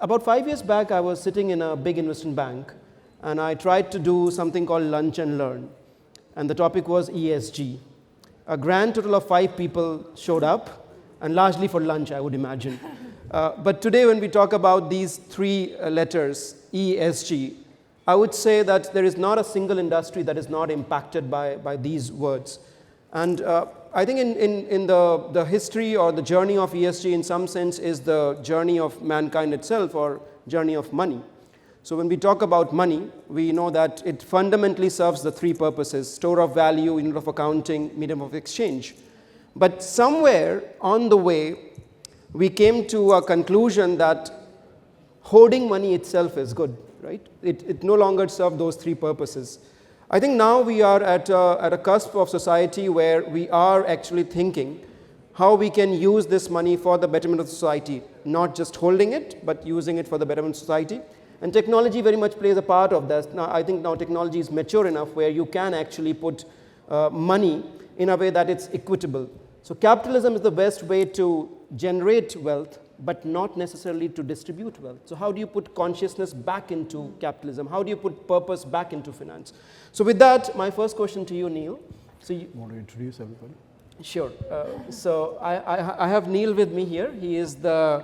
About 5 years back, I was sitting in a big investment bank, and I tried to do something called lunch and learn. And the topic was ESG. A grand total of 5 people showed up, and largely for lunch, I would imagine. But today, when we talk about these 3 letters, ESG, I would say that there is not a single industry that is not impacted by these words. And I think in the history or the journey of ESG, in some sense, is the journey of mankind itself, or journey of money. So when we talk about money, we know that it fundamentally serves the 3 purposes: store of value, unit of accounting, medium of exchange. But somewhere on the way, we came to a conclusion that hoarding money itself is good, right? It no longer serves those 3 purposes. I think now we are at a cusp of society where we are actually thinking how we can use this money for the betterment of society, not just holding it, but using it for the betterment of society. And technology very much plays a part of that. Now, I think now technology is mature enough where you can actually put money in a way that it's equitable. So capitalism is the best way to generate wealth, but not necessarily to distribute wealth. So how do you put consciousness back into capitalism? How do you put purpose back into finance? So with that, my first question to you, Neil. So you want to introduce everybody? Sure. So I have Neil with me here. He is the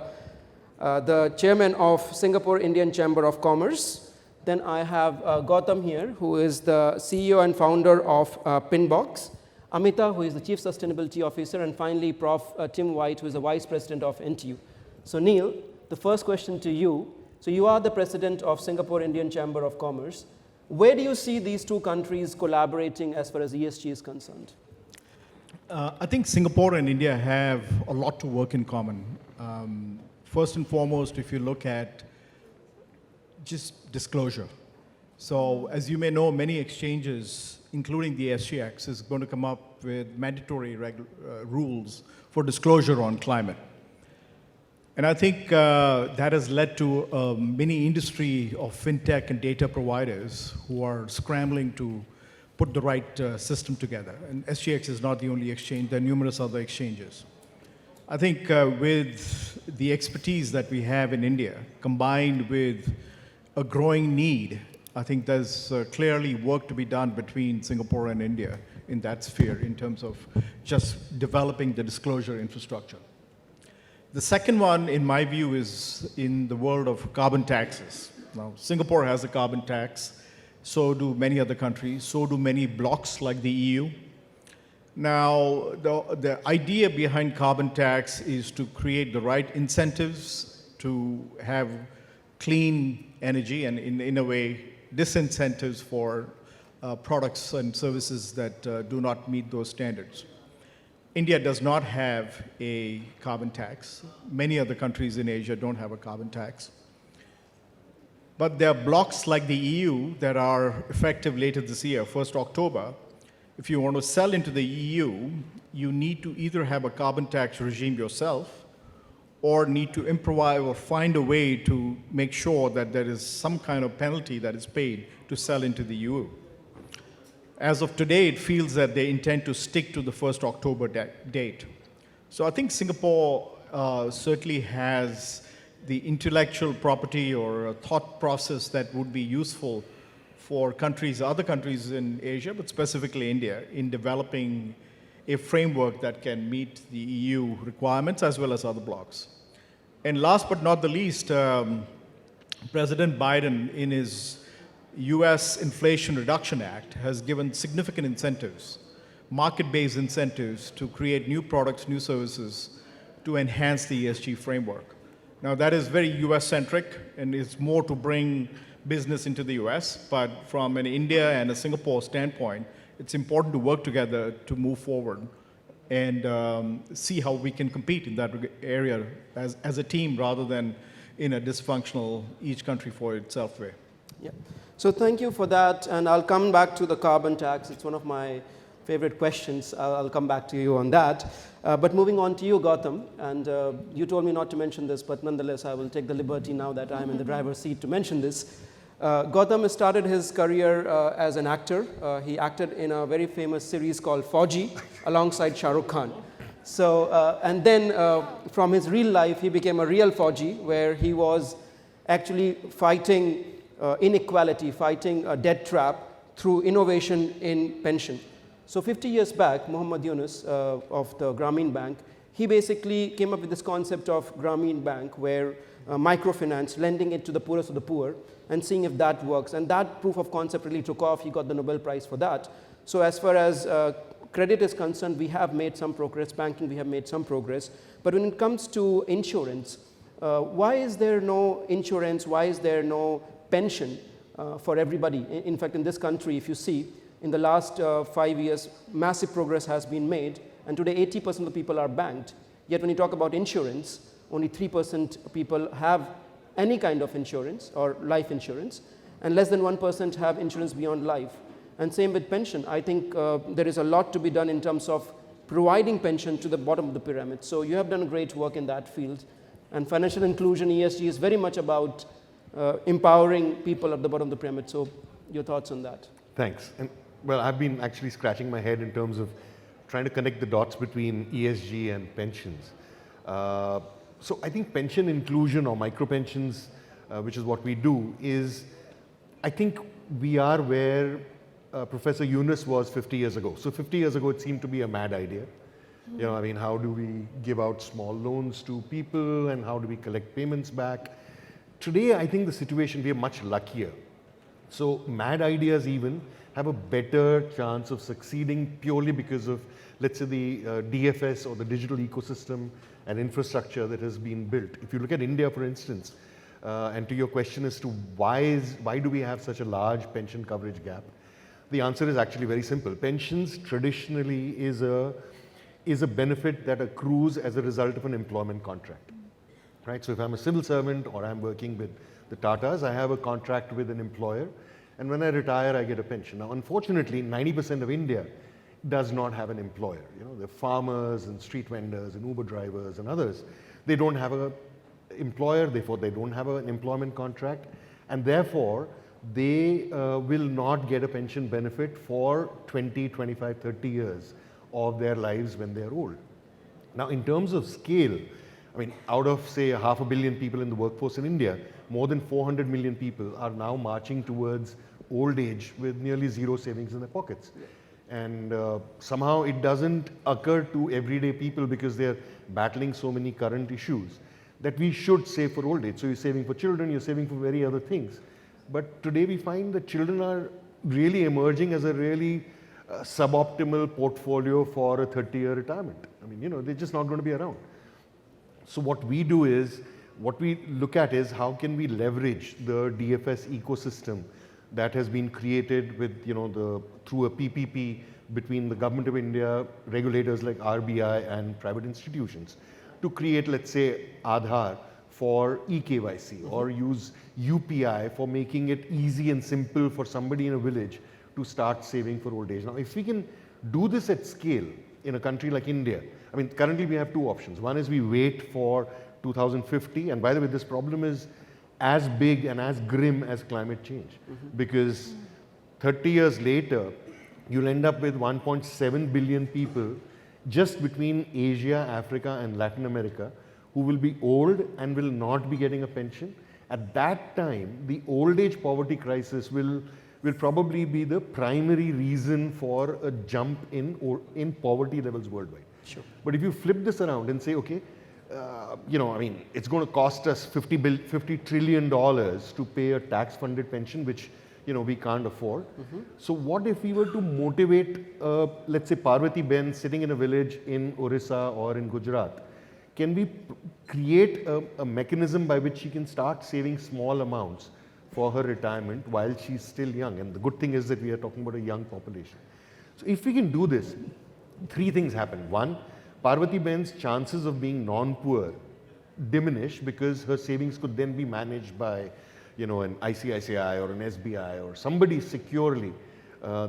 chairman of Singapore Indian Chamber of Commerce. Then I have Gautam here, who is the CEO and founder of Pinbox. Amita, who is the Chief Sustainability Officer, and finally Prof. Tim White, who is the Vice President of NTU. So Neil, the first question to you. So you are the President of Singapore Indian Chamber of Commerce. Where do you see these 2 countries collaborating as far as ESG is concerned? I think Singapore and India have a lot to work in common. First and foremost, if you look at just disclosure. So as you may know, many exchanges, including the SGX, is going to come up with mandatory rules for disclosure on climate. And I think that has led to a mini industry of fintech and data providers who are scrambling to put the right system together. And SGX is not the only exchange. There are numerous other exchanges. I think with the expertise that we have in India, combined with a growing need, I think there's clearly work to be done between Singapore and India in that sphere in terms of just developing the disclosure infrastructure. The second one, in my view, is in the world of carbon taxes. Now, Singapore has a carbon tax, so do many other countries, so do many blocs like the EU. Now, the idea behind carbon tax is to create the right incentives to have clean energy and, in a way, disincentives for products and services that do not meet those standards. India does not have a carbon tax. Many other countries in Asia don't have a carbon tax. But there are blocs like the EU that are effective later this year, 1st October. If you want to sell into the EU, you need to either have a carbon tax regime yourself or need to improvise or find a way to make sure that there is some kind of penalty that is paid to sell into the EU. As of today, it feels that they intend to stick to the 1st October date. So I think Singapore certainly has the intellectual property or a thought process that would be useful for countries, other countries in Asia, but specifically India, in developing a framework that can meet the EU requirements as well as other blocs. And last but not the least, President Biden, in his US Inflation Reduction Act, has given significant incentives, market-based incentives, to create new products, new services to enhance the ESG framework. Now, that is very US-centric and is more to bring business into the US, but from an India and a Singapore standpoint, it's important to work together to move forward and see how we can compete in that area as a team rather than in a dysfunctional each country for itself way. Yeah. So thank you for that, and I'll come back to the carbon tax. It's one of my favorite questions. I'll come back to you on that. But moving on to you, Gautam, and you told me not to mention this, but nonetheless, I will take the liberty now that I'm in the driver's seat to mention this. Gautam started his career as an actor. He acted in a very famous series called Fauji alongside Shah Rukh Khan. So, and then from his real life, he became a real Fauji, where he was actually fighting inequality, fighting a debt trap through innovation in pension. So 50 years back, Muhammad Yunus of the Grameen Bank, he basically came up with this concept of Grameen Bank, where microfinance, lending it to the poorest of the poor and seeing if that works. And that proof of concept really took off. He got the Nobel Prize for that. So as far as credit is concerned, we have made some progress. Banking, we have made some progress. But when it comes to insurance, why is there no insurance? Why is there no pension for everybody? In fact, in this country, if you see, in the last 5 years, massive progress has been made. And today, 80% of the people are banked. Yet when you talk about insurance, only 3% people have any kind of insurance or life insurance, and less than 1% have insurance beyond life. And same with pension. I think there is a lot to be done in terms of providing pension to the bottom of the pyramid. So you have done great work in that field. And financial inclusion, ESG, is very much about empowering people at the bottom of the pyramid. So your thoughts on that? Thanks. And well, I've been actually scratching my head in terms of trying to connect the dots between ESG and pensions. So I think pension inclusion or micro pensions, which is what we do, is, I think we are where Professor Yunus was 50 years ago. So 50 years ago, it seemed to be a mad idea. You know, I mean, how do we give out small loans to people and how do we collect payments back? Today, I think the situation, we are much luckier. So mad ideas even have a better chance of succeeding purely because of, let's say, the DFS or the digital ecosystem and infrastructure that has been built. If you look at India, for instance, and to your question as to why do we have such a large pension coverage gap, the answer is actually very simple. Pensions traditionally is a benefit that accrues as a result of an employment contract, right? So if I'm a civil servant or I'm working with the Tatas, I have a contract with an employer, and when I retire, I get a pension. Now, unfortunately, 90% of India does not have an employer. You know, the farmers and street vendors and Uber drivers and others, they don't have an employer, therefore they don't have an employment contract, and therefore they will not get a pension benefit for 20, 25, 30 years of their lives when they're old. Now, in terms of scale, I mean, out of, say, 500 million people in the workforce in India, more than 400 million people are now marching towards old age with nearly zero savings in their pockets. And somehow it doesn't occur to everyday people because they're battling so many current issues that we should save for old age. So you're saving for children, you're saving for very other things. But today we find that children are really emerging as a really suboptimal portfolio for a 30-year retirement. I mean, you know, they're just not going to be around. So what we do is, what we look at is how can we leverage the DFS ecosystem that has been created with, you know, through a PPP between the Government of India, regulators like RBI and private institutions to create, let's say, Aadhaar for eKYC or use UPI for making it easy and simple for somebody in a village to start saving for old age. Now, if we can do this at scale in a country like India, I mean, currently we have two options. One is we wait for 2050, and by the way, this problem is as big and as grim as climate change, because 30 years later, you'll end up with 1.7 billion people just between Asia, Africa, and Latin America who will be old and will not be getting a pension. At that time, the old age poverty crisis will probably be the primary reason for a jump in poverty levels worldwide. Sure. But if you flip this around and say, okay, you know, I mean, it's going to cost us $50 trillion to pay a tax-funded pension, which, you know, we can't afford. So what if we were to motivate, let's say, Parvati Ben sitting in a village in Orissa or in Gujarat? Can we create a mechanism by which she can start saving small amounts for her retirement while she's still young? And the good thing is that we are talking about a young population. So if we can do this, three things happen. One, Parvati Ben's chances of being non-poor diminish because her savings could then be managed by, you know, an ICICI or an SBI or somebody securely.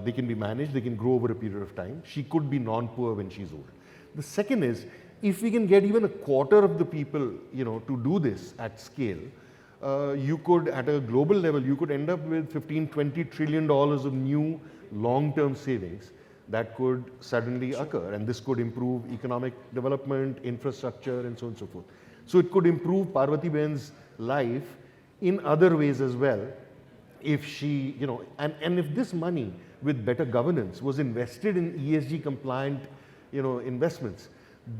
They can be managed, they can grow over a period of time. She could be non-poor when she's old. The second is, if we can get even a quarter of the people, you know, to do this at scale, you could, at a global level, you could end up with $15–20 trillion of new long-term savings that could suddenly occur, and this could improve economic development, infrastructure, and so on and so forth. So it could improve Parvati Ben's life in other ways as well. If she, and if this money with better governance was invested in ESG compliant, investments,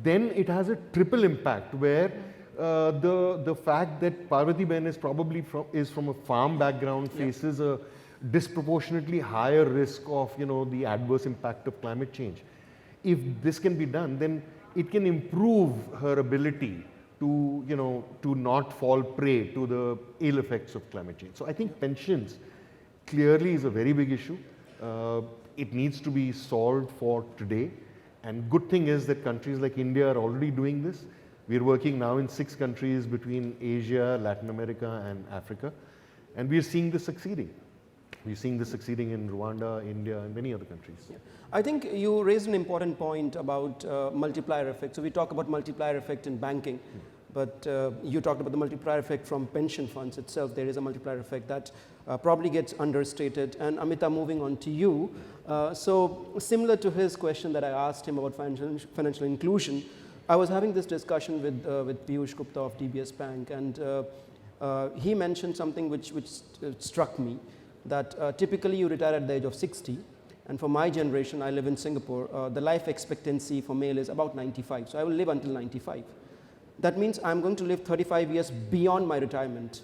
then it has a triple impact where the fact that Parvati Ben is probably from a farm background, faces a disproportionately higher risk of, the adverse impact of climate change. If this can be done, then it can improve her ability to, to not fall prey to the ill effects of climate change. So I think pensions clearly is a very big issue. It needs to be solved for today. And good thing is that countries like India are already doing this. We're working now in 6 countries between Asia, Latin America, and Africa. And we're seeing this succeeding. We're seeing this succeeding in Rwanda, India, and many other countries. Yeah. I think you raised an important point about multiplier effect. So we talk about multiplier effect in banking, but you talked about the multiplier effect from pension funds itself. There is a multiplier effect that probably gets understated. And Amita, moving on to you. So similar to his question that I asked him about financial inclusion, I was having this discussion with Piyush Gupta of DBS Bank, and he mentioned something which struck me, that typically you retire at the age of 60, and for my generation, I live in Singapore, the life expectancy for male is about 95, so I will live until 95. That means I'm going to live 35 years beyond my retirement,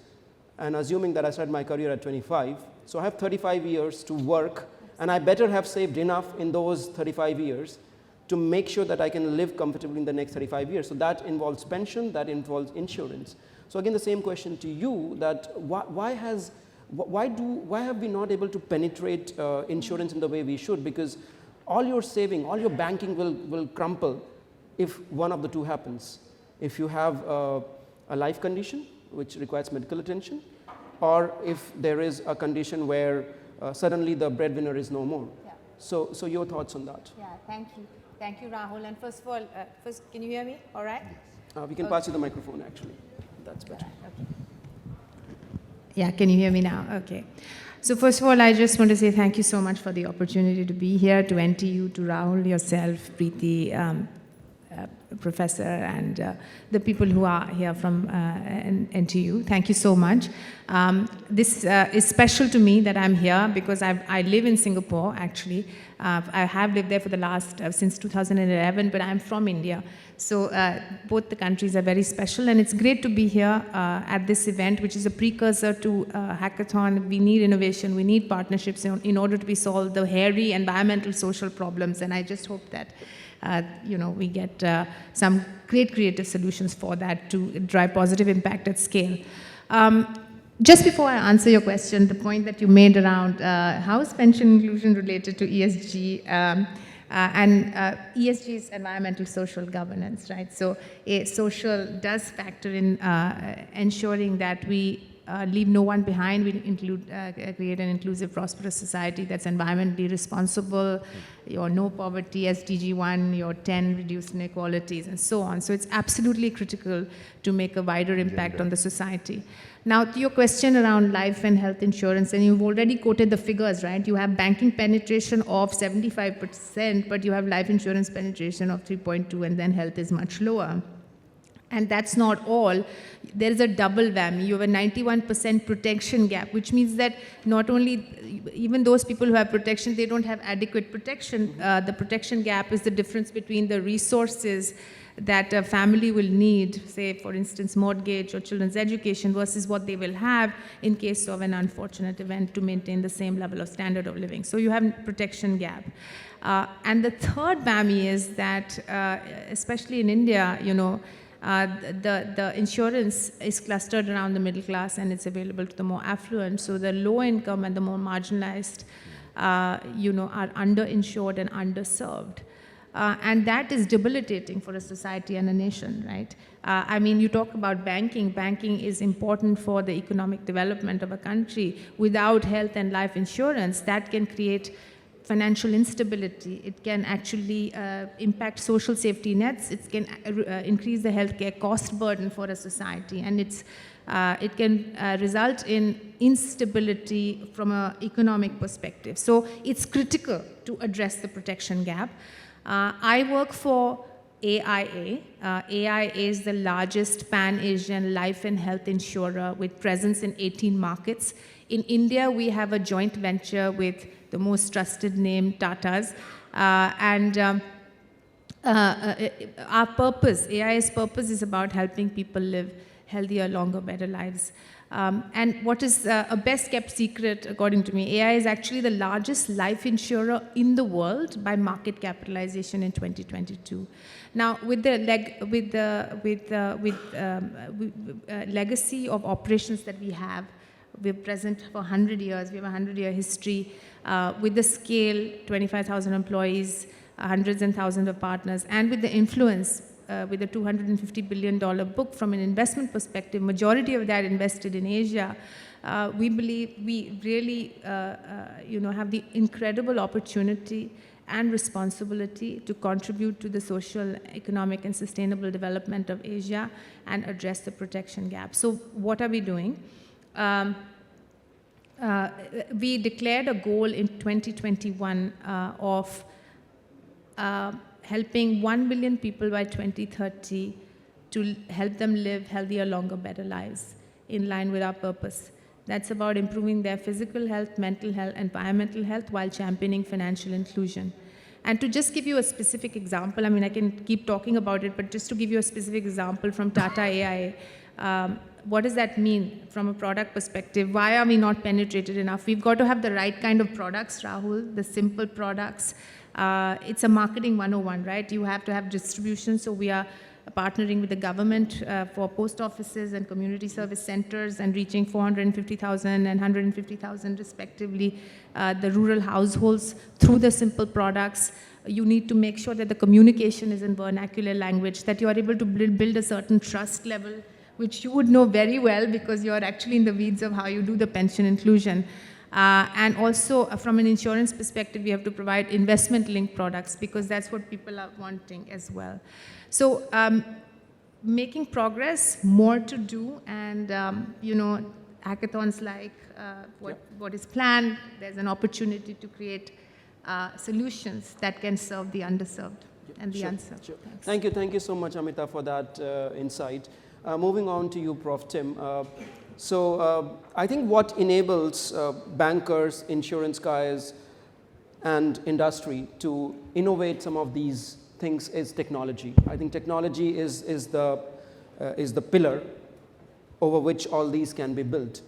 and assuming that I started my career at 25, so I have 35 years to work, and I better have saved enough in those 35 years to make sure that I can live comfortably in the next 35 years. So that involves pension, that involves insurance. So again, the same question to you, that why have we not able to penetrate insurance in the way we should? Because all your saving, all your banking will crumple if one of the two happens. If you have a life condition which requires medical attention, or if there is a condition where suddenly the breadwinner is no more. Yeah. So your thoughts on that? Yeah, thank you. Thank you, Rahul. And first of all, can you hear me? All right? We can pass you the microphone, actually. That's better. Okay. Yeah, can you hear me now? Okay. So first of all, I just want to say thank you so much for the opportunity to be here, to NTU, to Rahul, yourself, Preeti, Professor, and the people who are here from NTU. Thank you so much. This is special to me that I'm here because I live in Singapore, actually. I have lived there for the last, since 2011, but I'm from India. So both the countries are very special, and it's great to be here at this event, which is a precursor to hackathon. We need innovation, we need partnerships in order to solve the hairy environmental social problems, and I just hope that we get some great creative solutions for that to drive positive impact at scale. Just before I answer your question, the point that you made around how is pension inclusion related to ESG, and ESG is environmental social governance, right? So social does factor in ensuring that we leave no one behind. We create an inclusive, prosperous society that's environmentally responsible, your no poverty, SDG 1, your 10 reduced inequalities, and so on. So it's absolutely critical to make a wider impact on the society. Now, to your question around life and health insurance, and you've already quoted the figures, right? You have banking penetration of 75%, but you have life insurance penetration of 3.2, and then health is much lower. And that's not all. There is a double whammy. You have a 91% protection gap, which means that not only, even those people who have protection, they don't have adequate protection. The protection gap is the difference between the resources that a family will need, say, for instance, mortgage or children's education, versus what they will have in case of an unfortunate event to maintain the same level of standard of living. So you have protection gap. And the third whammy is that, especially in India, the insurance is clustered around the middle class, and it's available to the more affluent. So the low income and the more marginalized, are underinsured and underserved. And that is debilitating for a society and a nation, right? I mean, you talk about banking. Banking is important for the economic development of a country. Without health and life insurance, that can create financial instability. It can actually impact social safety nets. It can increase the healthcare cost burden for a society, and it can result in instability from an economic perspective. So it's critical to address the protection gap. I work for AIA. AIA is the largest pan-Asian life and health insurer with presence in 18 markets. In India, we have a joint venture with the most trusted name, Tata's. Our purpose, AIA's purpose, is about helping people live healthier, longer, better lives. And what is a best kept secret, according to me, AIA is actually the largest life insurer in the world by market capitalization in 2022. Now, with the legacy of operations that we have, we're present for 100 years. We have a 100-year history. With the scale, 25,000 employees, hundreds and thousands of partners, and with the influence, with a $250 billion book from an investment perspective, majority of that invested in Asia, we believe we really have the incredible opportunity and responsibility to contribute to the social, economic, and sustainable development of Asia and address the protection gap. So what are we doing? We declared a goal in 2021 of helping 1 billion people by 2030 to help them live healthier, longer, better lives in line with our purpose. That's about improving their physical health, mental health, environmental health while championing financial inclusion. And to just give you a specific example, I mean, I can keep talking about it, but just to give you a specific example from Tata AIA, what does that mean from a product perspective? Why are we not penetrated enough? We've got to have the right kind of products, Rahul, the simple products. It's a marketing 101, right? You have to have distribution, so we are partnering with the government for post offices and community service centers and reaching 450,000 and 150,000 respectively, the rural households through the simple products. You need to make sure that the communication is in vernacular language, that you are able to build a certain trust level, which you would know very well because you're actually in the weeds of how you do the pension inclusion. And also, from an insurance perspective, we have to provide investment-linked products because that's what people are wanting as well. So, making progress, more to do, and hackathons like what is planned, there's an opportunity to create solutions that can serve the underserved and the unserved. Sure. Thank you so much, Amita, for that insight. Moving on to you, Prof. Tim. I think what enables bankers, insurance guys, and industry to innovate some of these things is technology. I think technology is the pillar over which all these can be built.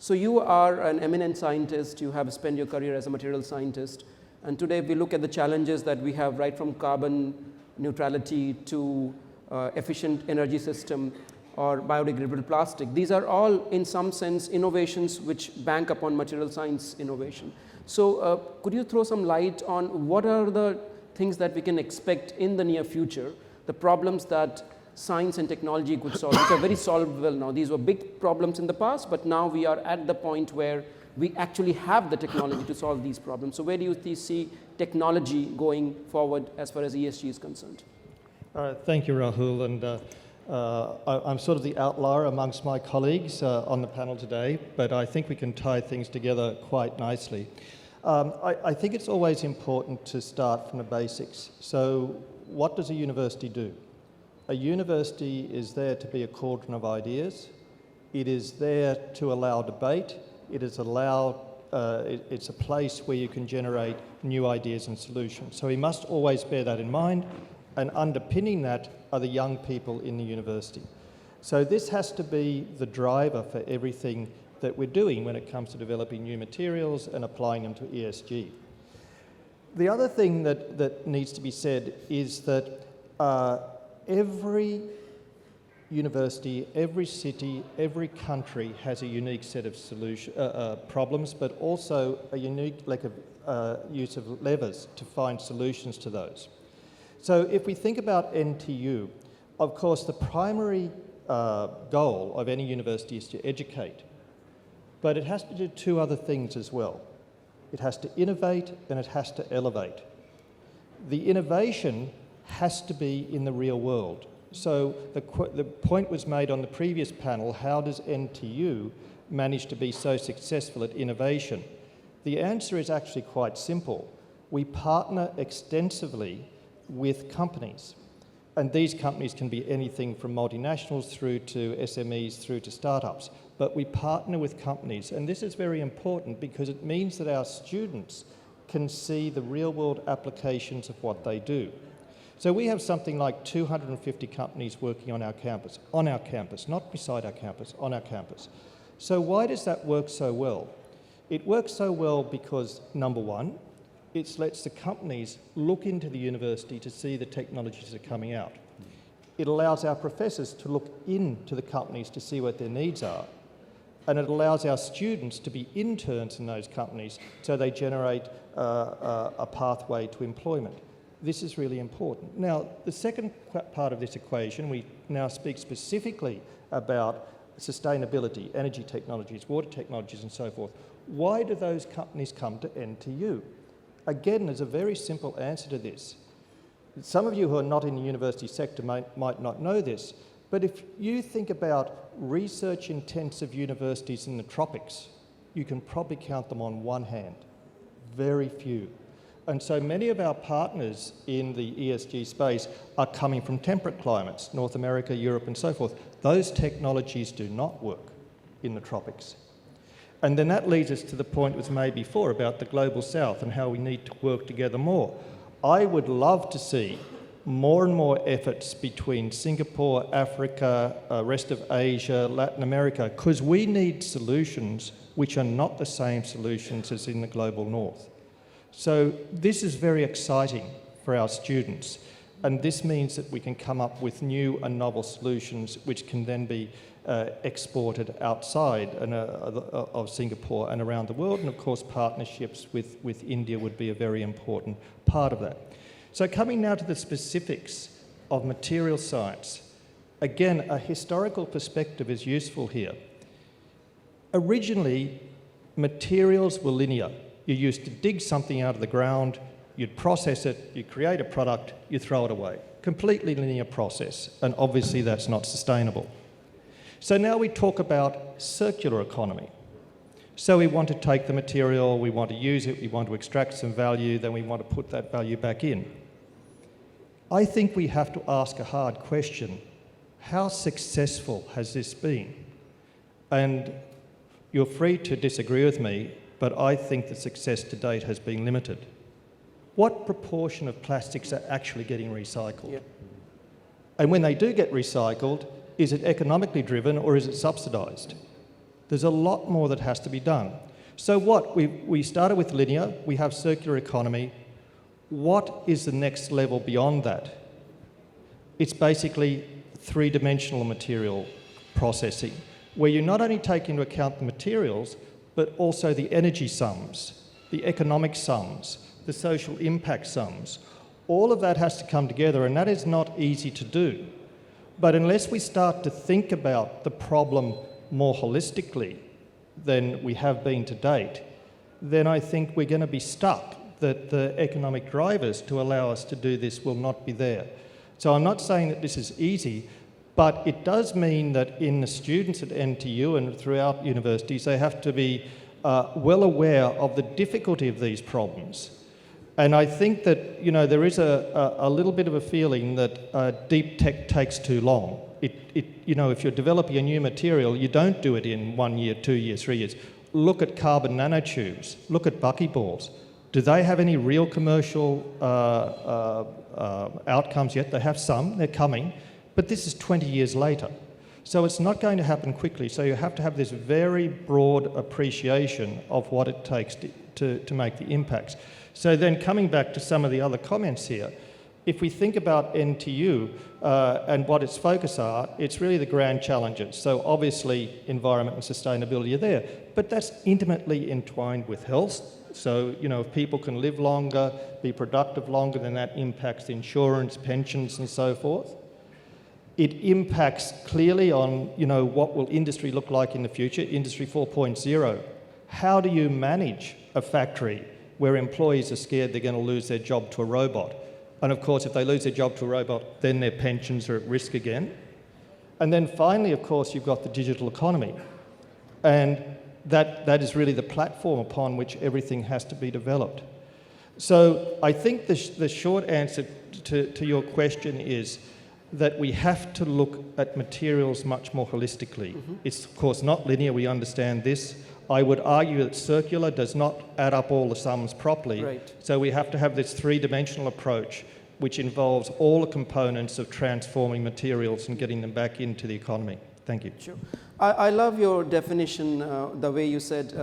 So you are an eminent scientist. You have spent your career as a material scientist. And today we look at the challenges that we have, right from carbon neutrality to efficient energy system, or biodegradable plastic. These are all, in some sense, innovations which bank upon material science innovation. So could you throw some light on what are the things that we can expect in the near future, the problems that science and technology could solve, which are very solvable now. These were big problems in the past, but now we are at the point where we actually have the technology to solve these problems. So where do you see technology going forward as far as ESG is concerned? Thank you, Rahul. And I'm sort of the outlier amongst my colleagues on the panel today, but I think we can tie things together quite nicely. I think it's always important to start from the basics. So what does a university do? A university is there to be a cauldron of ideas. It is there to allow debate. It's a place where you can generate new ideas and solutions. So we must always bear that in mind, and underpinning that are the young people in the university. So this has to be the driver for everything that we're doing when it comes to developing new materials and applying them to ESG. The other thing that needs to be said is that every university, every city, every country has a unique set of problems, but also a unique use of levers to find solutions to those. So if we think about NTU, of course, the primary goal of any university is to educate, but it has to do two other things as well. It has to innovate and it has to elevate. The innovation has to be in the real world. So the point was made on the previous panel, how does NTU manage to be so successful at innovation? The answer is actually quite simple. We partner extensively with companies. And these companies can be anything from multinationals through to SMEs through to startups. But we partner with companies, and this is very important because it means that our students can see the real-world applications of what they do. So we have something like 250 companies working on our campus, not beside our campus, on our campus. So why does that work so well? It works so well because, number one, it lets the companies look into the university to see the technologies that are coming out. It allows our professors to look into the companies to see what their needs are. And it allows our students to be interns in those companies so they generate a pathway to employment. This is really important. Now, the second part of this equation, we now speak specifically about sustainability, energy technologies, water technologies and so forth. Why do those companies come to NTU? Again, there's a very simple answer to this. Some of you who are not in the university sector might not know this, but if you think about research-intensive universities in the tropics, you can probably count them on one hand. Very few. And so many of our partners in the ESG space are coming from temperate climates, North America, Europe, and so forth. Those technologies do not work in the tropics. And then that leads us to the point that was made before about the global south and how we need to work together more. I would love to see more and more efforts between Singapore, Africa, rest of Asia, Latin America, because we need solutions which are not the same solutions as in the global north. So this is very exciting for our students, and this means that we can come up with new and novel solutions which can then be exported outside of Singapore and around the world, and of course partnerships with India would be a very important part of that. So coming now to the specifics of material science, again, a historical perspective is useful here. Originally, materials were linear. You used to dig something out of the ground, you'd process it, you create a product, you throw it away. Completely linear process, and obviously that's not sustainable. So now we talk about circular economy. So we want to take the material, we want to use it, we want to extract some value, then we want to put that value back in. I think we have to ask a hard question. How successful has this been? And you're free to disagree with me, but I think the success to date has been limited. What proportion of plastics are actually getting recycled? Yeah. And when they do get recycled, is it economically driven or is it subsidised? There's a lot more that has to be done. So what? We started with linear, we have circular economy. What is the next level beyond that? It's basically three-dimensional material processing, where you not only take into account the materials, but also the energy sums, the economic sums, the social impact sums. All of that has to come together, and that is not easy to do. But unless we start to think about the problem more holistically than we have been to date, then I think we're going to be stuck, that the economic drivers to allow us to do this will not be there. So I'm not saying that this is easy, but it does mean that in the students at NTU and throughout universities, they have to be well aware of the difficulty of these problems. And I think that, you know, there is a little bit of a feeling that deep tech takes too long. You know, if you're developing a new material, you don't do it in 1 year, 2 years, 3 years. Look at carbon nanotubes. Look at buckyballs. Do they have any real commercial outcomes yet? They have some, they're coming, but this is 20 years later. So it's not going to happen quickly. So you have to have this very broad appreciation of what it takes to make the impacts. So then coming back to some of the other comments here, if we think about NTU and what its focus are, it's really the grand challenges. So obviously environment and sustainability are there, but that's intimately entwined with health. So, you know, if people can live longer, be productive longer, then that impacts insurance, pensions, and so forth. It impacts clearly on, you know, what will industry look like in the future, Industry 4.0. How do you manage a factory where employees are scared they're going to lose their job to a robot? And of course, if they lose their job to a robot, then their pensions are at risk again. And then finally, of course, you've got the digital economy. And that is really the platform upon which everything has to be developed. So I think the short answer to your question is that we have to look at materials much more holistically. It's of course not linear, we understand this. I would argue that circular does not add up all the sums properly. Right. So we have to have this three-dimensional approach which involves all the components of transforming materials and getting them back into the economy. Thank you. Sure. I love your definition, the way you said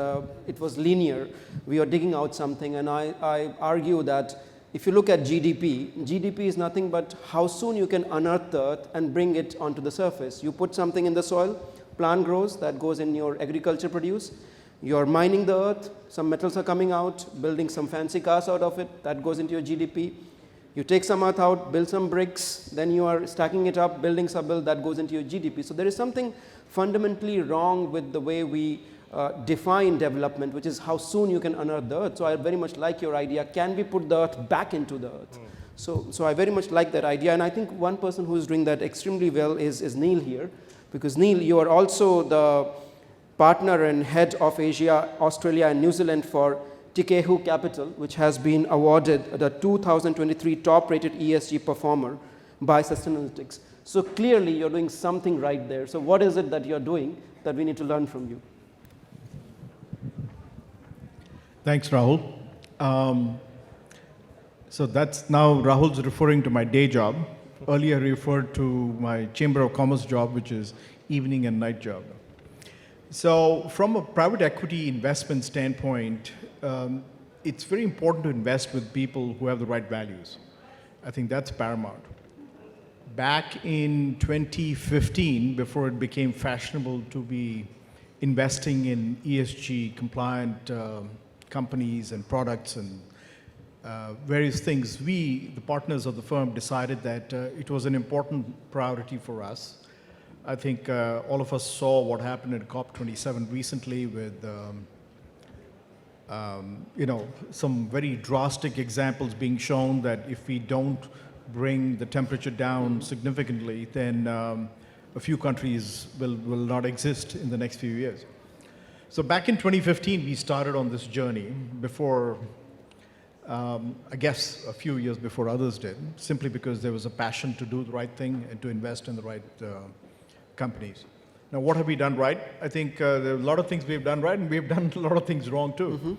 it was linear. We are digging out something, and I argue that if you look at GDP is nothing but how soon you can unearth the earth and bring it onto the surface. You put something in the soil, plant grows, that goes in your agriculture produce. You're mining the earth, some metals are coming out, building some fancy cars out of it, that goes into your GDP. You take some earth out, build some bricks, then you are stacking it up, buildings are built, that goes into your GDP. So there is something fundamentally wrong with the way we define development, which is how soon you can unearth the earth. So I very much like your idea, can we put the earth back into the earth? So I very much like that idea, and I think one person who is doing that extremely well is Neil here, because Neil, you are also the partner and head of Asia, Australia and New Zealand for Tikehu Capital, which has been awarded the 2023 top-rated ESG performer by Sustainalytics. So clearly, you're doing something right there. So what is it that you're doing that we need to learn from you? Thanks, Rahul. So that's now Rahul's referring to my day job. Earlier referred to my Chamber of Commerce job, which is evening and night job. So from a private equity investment standpoint, it's very important to invest with people who have the right values. I think that's paramount. Back in 2015, before it became fashionable to be investing in ESG compliant companies and products and various things, we, the partners of the firm, decided that it was an important priority for us. I think all of us saw what happened at COP27 recently with some very drastic examples being shown that if we don't bring the temperature down significantly, then a few countries will not exist in the next few years. So back in 2015, we started on this journey before, I guess, a few years before others did, simply because there was a passion to do the right thing and to invest in the right companies. Now, what have we done right? I think there are a lot of things we've done right, and we've done a lot of things wrong too.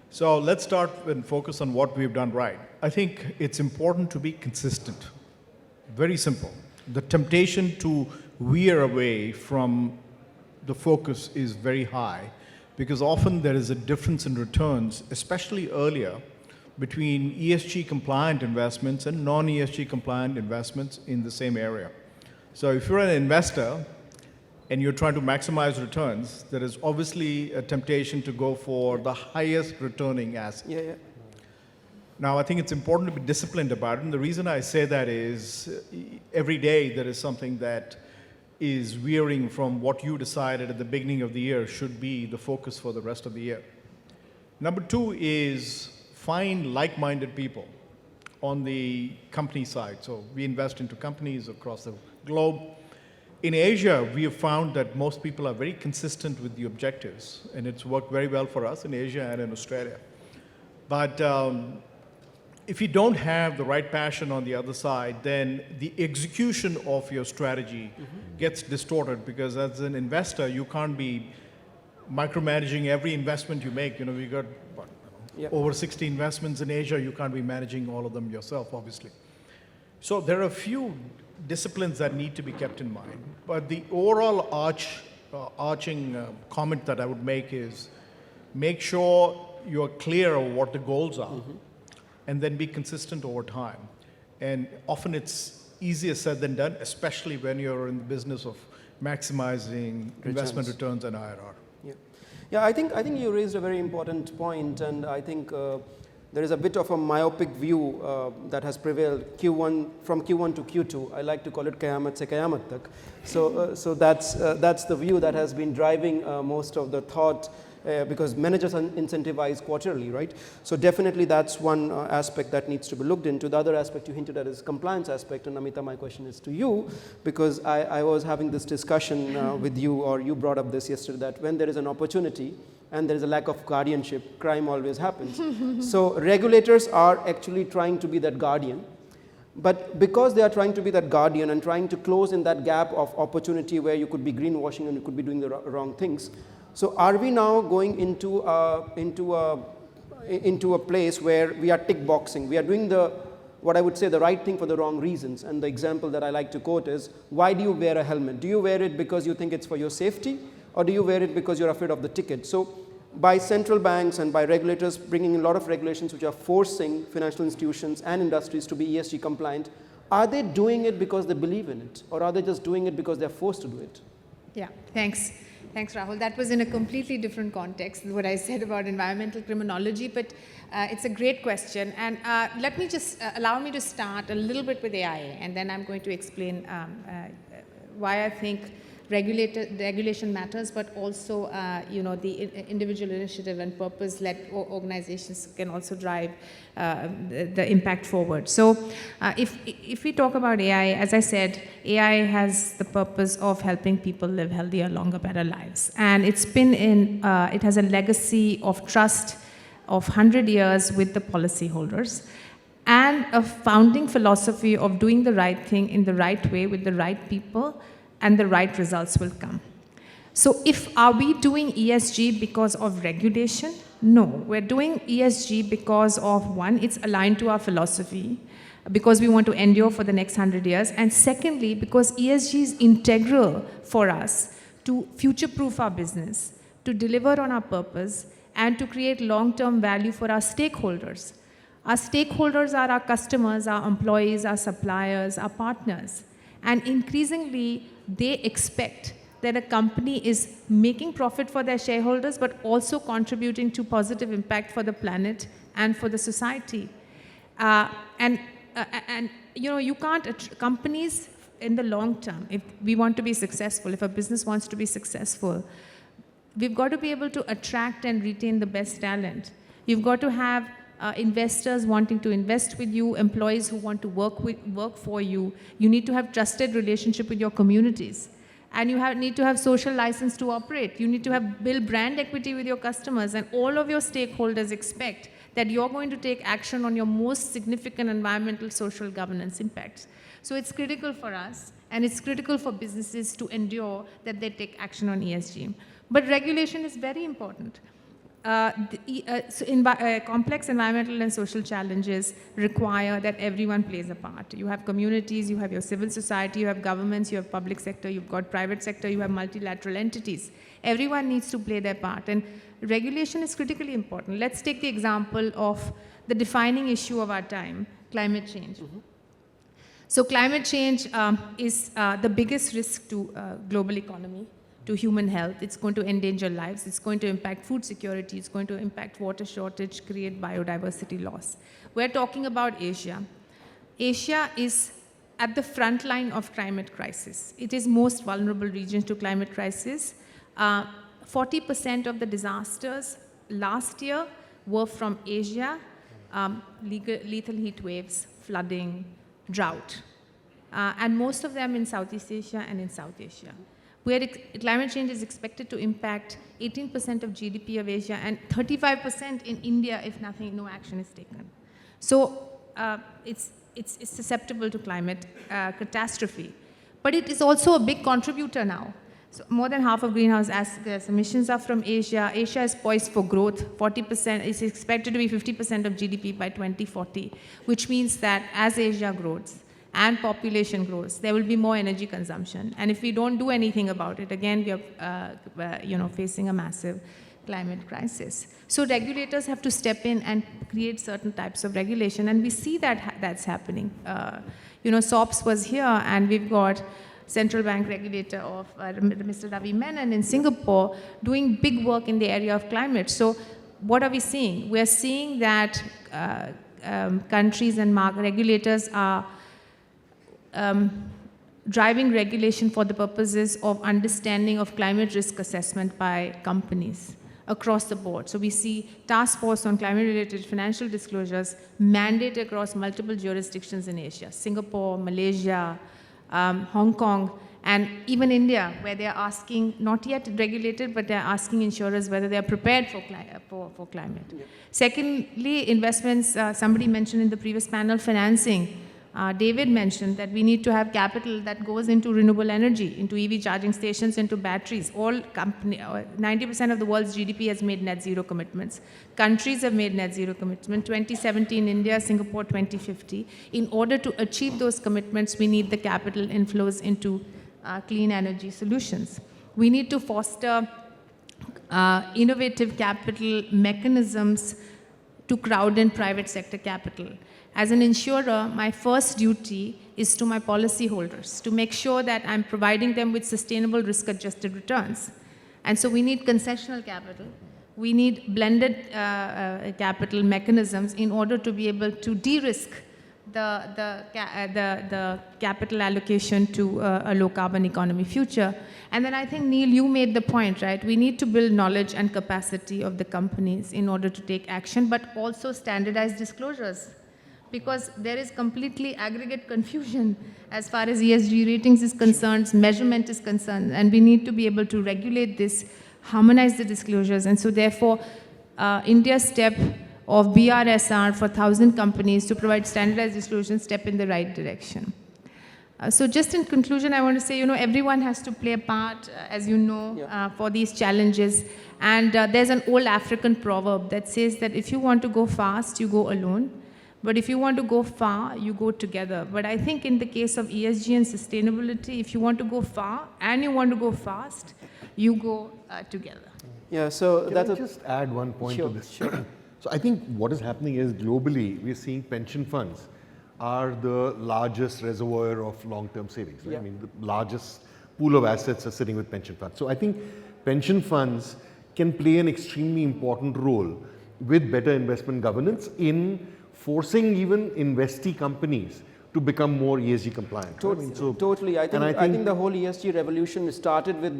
So let's start and focus on what we've done right. I think it's important to be consistent. Very simple. The temptation to veer away from the focus is very high, because often there is a difference in returns, especially earlier, between ESG compliant investments and non-ESG compliant investments in the same area. So if you're an investor and you're trying to maximize returns, there is obviously a temptation to go for the highest returning asset. Yeah. Now, I think it's important to be disciplined about it, and the reason I say that is every day there is something that is veering from what you decided at the beginning of the year should be the focus for the rest of the year. Number two is find like-minded people on the company side. So we invest into companies across the globe. In Asia, we have found that most people are very consistent with the objectives, and it's worked very well for us in Asia and in Australia. But if you don't have the right passion on the other side, then the execution of your strategy gets distorted, because as an investor, you can't be micromanaging every investment you make. You know, we got over 60 investments in Asia. You can't be managing all of them yourself, obviously. So there are a few disciplines that need to be kept in mind. But the overall arching comment that I would make is make sure you're clear of what the goals are, and then be consistent over time. And often it's easier said than done, especially when you're in the business of maximizing investment returns and IRR. Yeah, I think you raised a very important point, and I think there is a bit of a myopic view that has prevailed from Q1 to Q2. I like to call it Qayamat se Qayamat tak. So that's the view that has been driving most of the thought, because managers are incentivized quarterly, right? So definitely that's one aspect that needs to be looked into. The other aspect you hinted at is compliance aspect, and Amita, my question is to you, because I was having this discussion with you, or you brought up this yesterday, that when there is an opportunity and there is a lack of guardianship, crime always happens. So regulators are actually trying to be that guardian. But because they are trying to be that guardian and trying to close in that gap of opportunity where you could be greenwashing and you could be doing the wrong things. So are we now going into a place where we are tick boxing? We are doing what I would say the right thing for the wrong reasons. And the example that I like to quote is, why do you wear a helmet? Do you wear it because you think it's for your safety? Or do you wear it because you're afraid of the ticket? So by central banks and by regulators bringing a lot of regulations which are forcing financial institutions and industries to be ESG compliant, are they doing it because they believe in it? Or are they just doing it because they're forced to do it? Yeah, thanks. Thanks, Rahul. That was in a completely different context than what I said about environmental criminology, but it's a great question. And let me just allow me to start a little bit with AI, and then I'm going to explain why I think regulation matters, but also, the individual initiative and purpose-led organizations can also drive the impact forward. So if we talk about AI, as I said, AI has the purpose of helping people live healthier, longer, better lives. And it's been it has a legacy of trust of 100 years with the policyholders, and a founding philosophy of doing the right thing in the right way with the right people, and the right results will come. So are we doing ESG because of regulation? No, we're doing ESG because of, one, it's aligned to our philosophy, because we want to endure for the next 100 years, and secondly, because ESG is integral for us to future-proof our business, to deliver on our purpose, and to create long-term value for our stakeholders. Our stakeholders are our customers, our employees, our suppliers, our partners. And increasingly, they expect that a company is making profit for their shareholders, but also contributing to positive impact for the planet and for the society. You can't, companies in the long term, if we want to be successful, if a business wants to be successful, we've got to be able to attract and retain the best talent. You've got to have investors wanting to invest with you, employees who want to work for you. You need to have trusted relationship with your communities. And you need to have social license to operate. You need to build brand equity with your customers. And all of your stakeholders expect that you're going to take action on your most significant environmental, social governance impacts. So it's critical for us, and it's critical for businesses to endure that they take action on ESG. But regulation is very important. Complex environmental and social challenges require that everyone plays a part. You have communities, you have your civil society, you have governments, you have public sector, you've got private sector, you have multilateral entities. Everyone needs to play their part, and regulation is critically important. Let's take the example of the defining issue of our time, climate change. Mm-hmm. So climate change is the biggest risk to global economy, to human health. It's going to endanger lives. It's going to impact food security. It's going to impact water shortage, create biodiversity loss. We're talking about Asia. Asia is at the front line of climate crisis. It is most vulnerable region to climate crisis. 40% of the disasters last year were from Asia, lethal heat waves, flooding, drought, and most of them in Southeast Asia and in South Asia, where climate change is expected to impact 18% of GDP of Asia and 35% in India if no action is taken. So it's susceptible to climate catastrophe. But it is also a big contributor now. So more than half of greenhouse gas emissions are from Asia. Asia is poised for growth. 40% is expected to be 50% of GDP by 2040, which means that as Asia grows and population grows, there will be more energy consumption. And if we don't do anything about it, again, we are facing a massive climate crisis. So regulators have to step in and create certain types of regulation, and we see that that's happening. SOPS was here, and we've got central bank regulator of Mr. Ravi Menon in Singapore doing big work in the area of climate. So what are we seeing? We're seeing that countries and regulators are driving regulation for the purposes of understanding of climate risk assessment by companies across the board. So we see task force on climate-related financial disclosures mandate across multiple jurisdictions in Asia, Singapore, Malaysia, Hong Kong, and even India, where they're asking, not yet regulated, but they're asking insurers whether they're prepared for climate. Yeah. Secondly, investments, somebody mentioned in the previous panel, financing. David mentioned that we need to have capital that goes into renewable energy, into EV charging stations, into batteries. 90% of the world's GDP has made net zero commitments. Countries have made net zero commitments. 2017 India, Singapore 2050. In order to achieve those commitments, we need the capital inflows into clean energy solutions. We need to foster innovative capital mechanisms to crowd in private sector capital. As an insurer, my first duty is to my policyholders to make sure that I'm providing them with sustainable risk-adjusted returns. And so we need concessional capital. We need blended capital mechanisms in order to be able to de-risk the capital allocation to a low-carbon economy future. And then I think, Neil, you made the point, right? We need to build knowledge and capacity of the companies in order to take action, but also standardize disclosures. Because there is completely aggregate confusion as far as ESG ratings is concerned, measurement is concerned, and we need to be able to regulate this, harmonize the disclosures, and so therefore, India's step of BRSR for 1,000 companies to provide standardized disclosures step in the right direction. So just in conclusion, I want to say, everyone has to play a part, as you know, for these challenges. And there's an old African proverb that says that if you want to go fast, you go alone. But if you want to go far, you go together. But I think in the case of ESG and sustainability, if you want to go far and you want to go fast, you go together. Yeah, so Can I just add one point to this? Sure. So I think what is happening is globally, we're seeing pension funds are the largest reservoir of long-term savings. Right? Yeah. I mean, the largest pool of assets are sitting with pension funds. So I think pension funds can play an extremely important role with better investment governance in forcing even investee companies to become more ESG compliant. Totally. I think the whole ESG revolution started with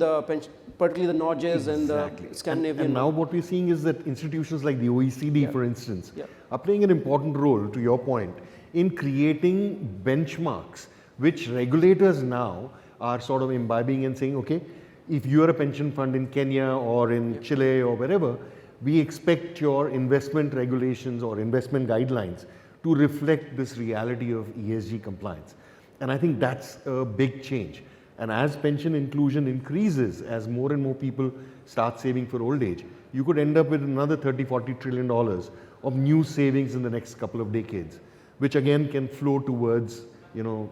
particularly the Norges and the Scandinavian. And now what we're seeing is that institutions like the OECD, for instance, are playing an important role, to your point, in creating benchmarks, which regulators now are sort of imbibing and saying, okay, if you're a pension fund in Kenya or in Chile or wherever, we expect your investment regulations or investment guidelines to reflect this reality of ESG compliance. And I think that's a big change. And as pension inclusion increases, as more and more people start saving for old age, you could end up with another $30–40 trillion of new savings in the next couple of decades, which again can flow towards,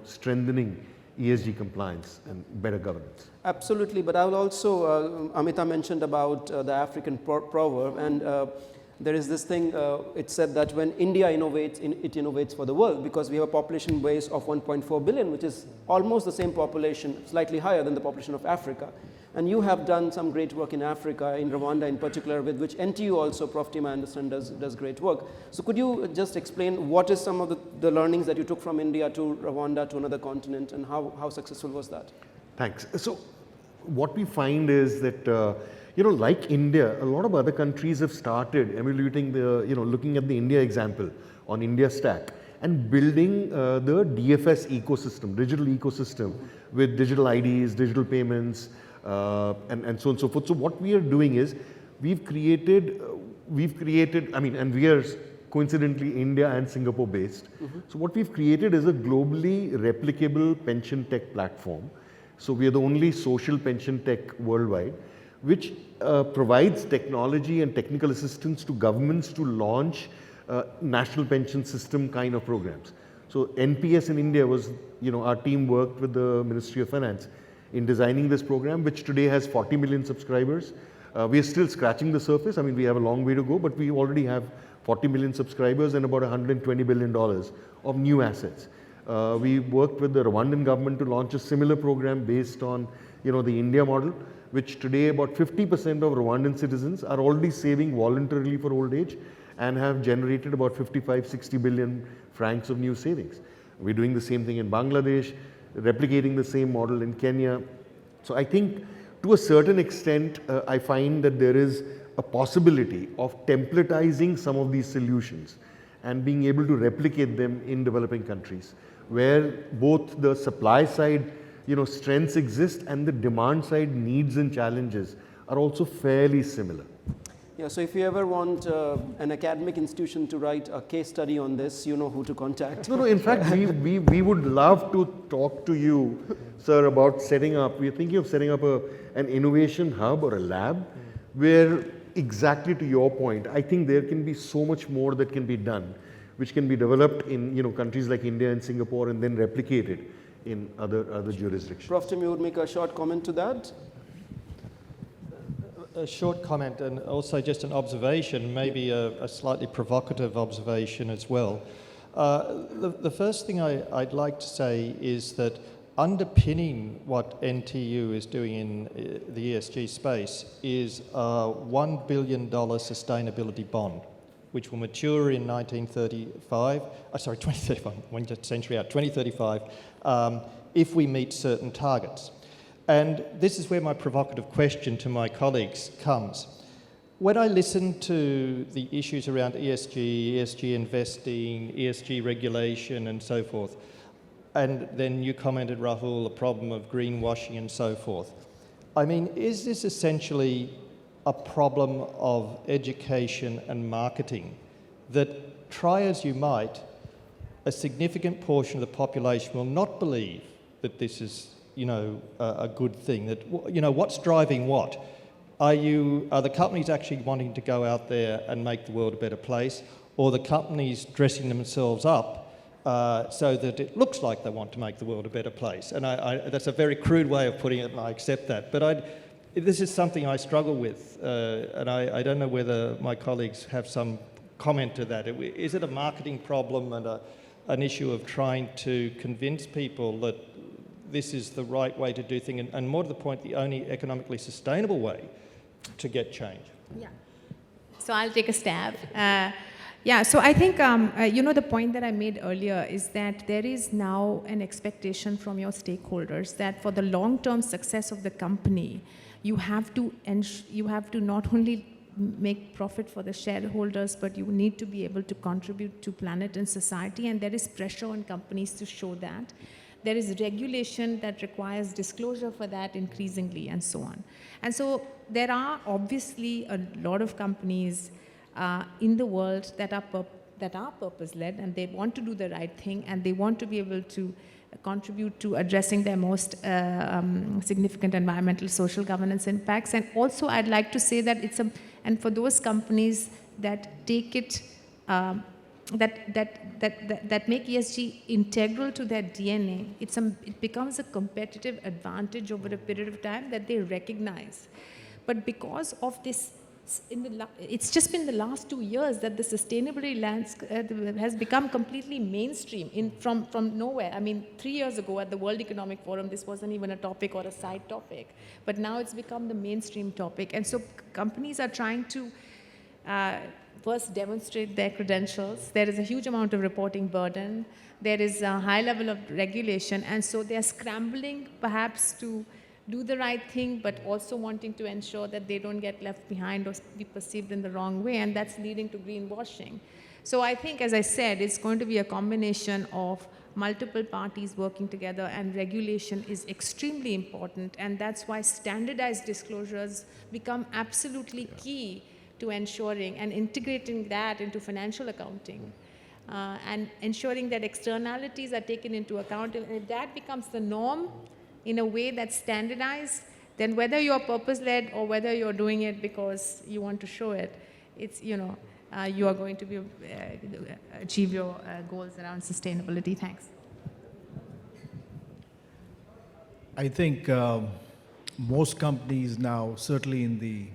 strengthening ESG compliance and better governance. Absolutely, but I will also, Amita mentioned about the African proverb, and there is this thing, it said that when India innovates, it innovates for the world, because we have a population base of 1.4 billion, which is almost the same population, slightly higher than the population of Africa. And you have done some great work in Africa, in Rwanda in particular, with which NTU also, Prof. Team, I understand, does great work. So could you just explain what is some of the learnings that you took from India to Rwanda to another continent, and how successful was that? Thanks. So what we find is that, like India, a lot of other countries have started emulating looking at the India example on India Stack and building the DFS ecosystem, digital ecosystem with digital IDs, digital payments, and so on and so forth. So what we are doing is we've created, and we are coincidentally India and Singapore based. So what we've created is a globally replicable pension tech platform. So we are the only social pension tech worldwide, which provides technology and technical assistance to governments to launch national pension system kind of programs. So NPS in India was, our team worked with the Ministry of Finance in designing this program, which today has 40 million subscribers. We are still scratching the surface. I mean, we have a long way to go, but we already have 40 million subscribers and about $120 billion of new assets. We worked with the Rwandan government to launch a similar program based on, the India model, which today about 50% of Rwandan citizens are already saving voluntarily for old age and have generated about 55–60 billion francs of new savings. We're doing the same thing in Bangladesh, replicating the same model in Kenya. So I think to a certain extent, I find that there is a possibility of templatizing some of these solutions and being able to replicate them in developing countries, where both the supply side strengths exist and the demand side needs and challenges are also fairly similar. Yeah, so if you ever want an academic institution to write a case study on this, you know who to contact. No, in fact, we would love to talk to you, sir, about setting up, we're thinking of setting up an innovation hub or a lab where, exactly to your point, I think there can be so much more that can be done, which can be developed in countries like India and Singapore and then replicated in other jurisdictions. Prof. Tim, you would make a short comment to that? A short comment and also just an observation, maybe a slightly provocative observation as well. The first thing I'd like to say is that underpinning what NTU is doing in the ESG space is a $1 billion sustainability bond, which will mature in 2035, one century out, 2035, if we meet certain targets. And this is where my provocative question to my colleagues comes. When I listen to the issues around ESG investing, ESG regulation and so forth, and then you commented, Rahul, the problem of greenwashing and so forth. I mean, is this essentially a problem of education and marketing that, try as you might, a significant portion of the population will not believe that this is a good thing, that, what's driving what? Are the companies actually wanting to go out there and make the world a better place, or the companies dressing themselves up so that it looks like they want to make the world a better place? And that's a very crude way of putting it, and I accept that. But this is something I struggle with, and I don't know whether my colleagues have some comment to that. Is it a marketing problem and an issue of trying to convince people that this is the right way to do things, and more to the point, the only economically sustainable way to get change? Yeah. So I'll take a stab. So I think, the point that I made earlier is that there is now an expectation from your stakeholders that for the long-term success of the company, you have to not only make profit for the shareholders, but you need to be able to contribute to planet and society, and there is pressure on companies to show that. There is regulation that requires disclosure for that increasingly, and so on. And so there are obviously a lot of companies in the world that are purpose-led, and they want to do the right thing, and they want to be able to contribute to addressing their most significant environmental, social governance impacts. And also, I'd like to say that and for those companies that take it, that make ESG integral to their DNA, it becomes a competitive advantage over a period of time that they recognize. But because of this, it's just been the last 2 years that the sustainability landscape has become completely mainstream from nowhere. I mean, 3 years ago at the World Economic Forum, this wasn't even a topic or a side topic, but now it's become the mainstream topic. And so companies are trying to first demonstrate their credentials. There is a huge amount of reporting burden. There is a high level of regulation, and so they're scrambling perhaps to do the right thing, but also wanting to ensure that they don't get left behind or be perceived in the wrong way, and that's leading to greenwashing. So I think, as I said, it's going to be a combination of multiple parties working together, and regulation is extremely important, and that's why standardized disclosures become absolutely key to ensuring and integrating that into financial accounting, and ensuring that externalities are taken into account. And if that becomes the norm in a way that's standardized, then whether you're purpose-led or whether you're doing it because you want to show it, it's, you are going to be achieve your goals around sustainability. Thanks. I think most companies now, certainly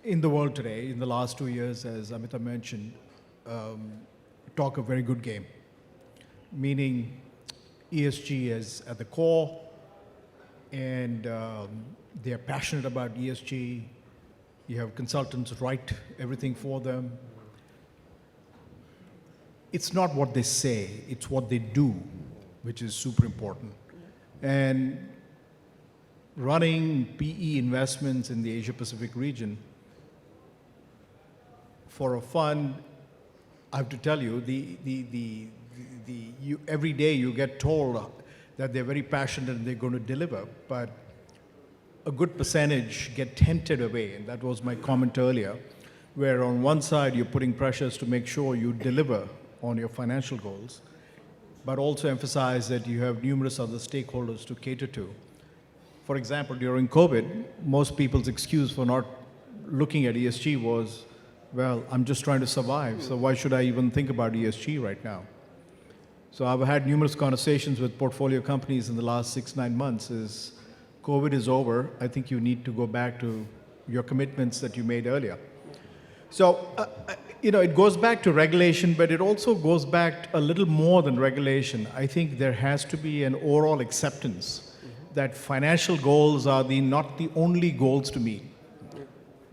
in the world today, in the last 2 years, as Amita mentioned, talk a very good game, meaning ESG is at the core, and they're passionate about ESG. You have consultants write everything for them. It's not what they say, it's what they do, which is super important. And running PE investments in the Asia Pacific region, for a fund, I have to tell you, every day you get told that they're very passionate and they're going to deliver, but a good percentage get tempted away, and that was my comment earlier, where on one side you're putting pressures to make sure you deliver on your financial goals, but also emphasize that you have numerous other stakeholders to cater to. For example, during COVID, most people's excuse for not looking at ESG was, well, I'm just trying to survive, so why should I even think about ESG right now? So I've had numerous conversations with portfolio companies in the last 6-9 months is, COVID is over, I think you need to go back to your commitments that you made earlier. So, it goes back to regulation, but it also goes back a little more than regulation. I think there has to be an overall acceptance that financial goals are not the only goals to meet.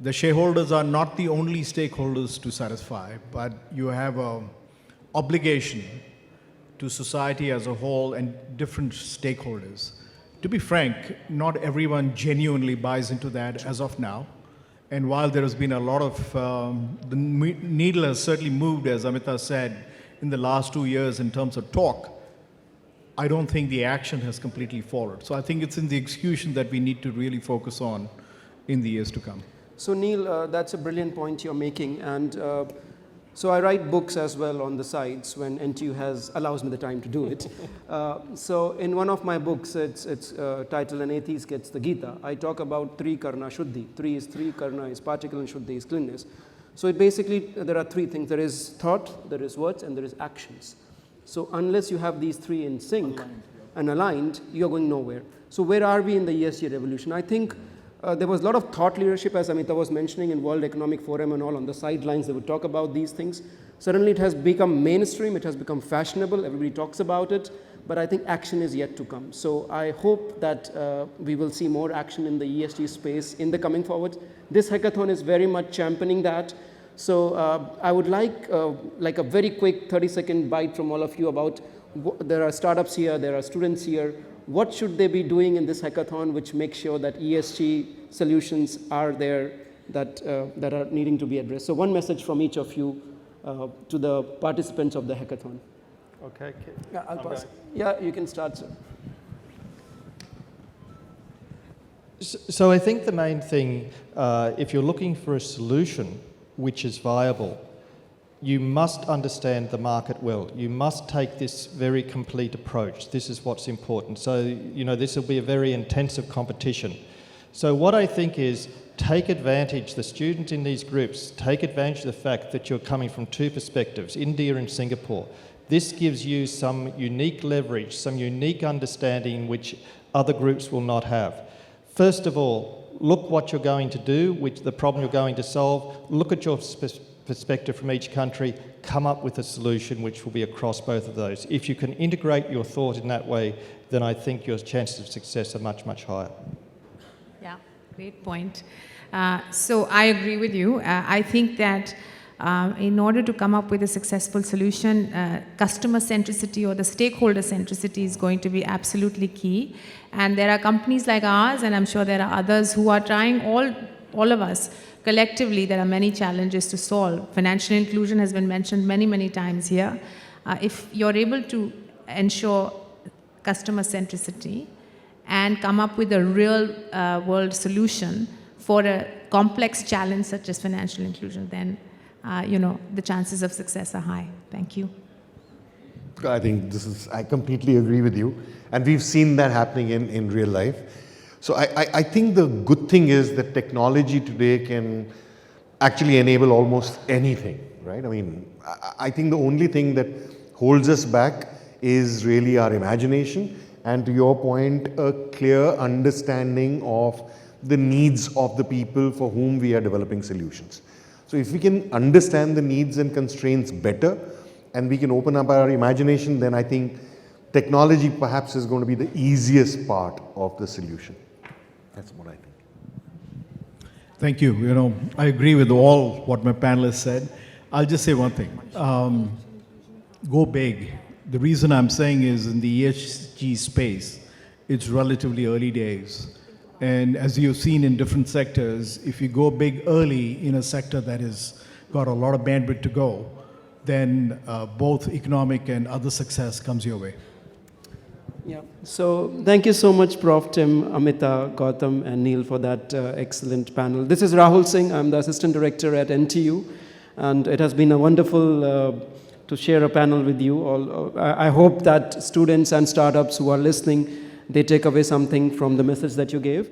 The shareholders are not the only stakeholders to satisfy, but you have an obligation to society as a whole and different stakeholders. To be frank, not everyone genuinely buys into that as of now. And while there has been a lot of, the needle has certainly moved, as Amita said, in the last 2 years in terms of talk, I don't think the action has completely followed. So I think it's in the execution that we need to really focus on in the years to come. So Neil, that's a brilliant point you're making, and so I write books as well on the sides when NTU allows me the time to do it. So in one of my books, it's titled An Atheist Gets the Gita. I talk about three karna shuddhi. Three karna is particle and shuddhi is cleanness. So it basically, there are three things. There is thought, there is words, and there is actions. So unless you have these three in sync and aligned, you're going nowhere. So where are we in the ESG revolution? I think there was a lot of thought leadership, as Amita was mentioning, in World Economic Forum and all on the sidelines. They would talk about these things. Suddenly it has become mainstream, it has become fashionable, everybody talks about it, but I think action is yet to come. So I hope that we will see more action in the ESG space in the coming forward. This hackathon is very much championing that. So I would like a very quick 30-second bite from all of you about, there are startups here, there are students here. What should they be doing in this hackathon which makes sure that ESG solutions are there that are needing to be addressed? So one message from each of you to the participants of the hackathon. Okay. Yeah, I'll pass. Yeah, you can start, sir. So I think the main thing, if you're looking for a solution which is viable, you must understand the market well. You must take this very complete approach. This is what's important. So, this will be a very intensive competition. So what I think is, take advantage, the students in these groups, take advantage of the fact that you're coming from two perspectives, India and Singapore. This gives you some unique leverage, some unique understanding which other groups will not have. First of all, look what you're going to do, the problem you're going to solve, look at your perspective from each country, come up with a solution which will be across both of those. If you can integrate your thought in that way, then I think your chances of success are much, much higher. Yeah, great point. So I agree with you. I think that in order to come up with a successful solution, customer centricity or the stakeholder centricity is going to be absolutely key. And there are companies like ours, and I'm sure there are others who are trying, all of us, collectively, there are many challenges to solve. Financial inclusion has been mentioned many, many times here. If you're able to ensure customer centricity and come up with a real world solution for a complex challenge such as financial inclusion, then the chances of success are high. Thank you. I think I completely agree with you. And we've seen that happening in real life. So I think the good thing is that technology today can actually enable almost anything, right? I mean, I think the only thing that holds us back is really our imagination and, to your point, a clear understanding of the needs of the people for whom we are developing solutions. So if we can understand the needs and constraints better and we can open up our imagination, then I think technology perhaps is going to be the easiest part of the solution. That's what I think. Thank you. I agree with all what my panelists said. I'll just say one thing. Go big. The reason I'm saying is in the ESG space, it's relatively early days. And as you've seen in different sectors, if you go big early in a sector that has got a lot of bandwidth to go, then both economic and other success comes your way. Yeah. So thank you so much, Prof. Tim, Amita, Gautam, and Neil for that excellent panel. This is Rahul Singh. I'm the Assistant Director at NTU, and it has been a wonderful to share a panel with you all. I hope that students and startups who are listening, they take away something from the message that you gave.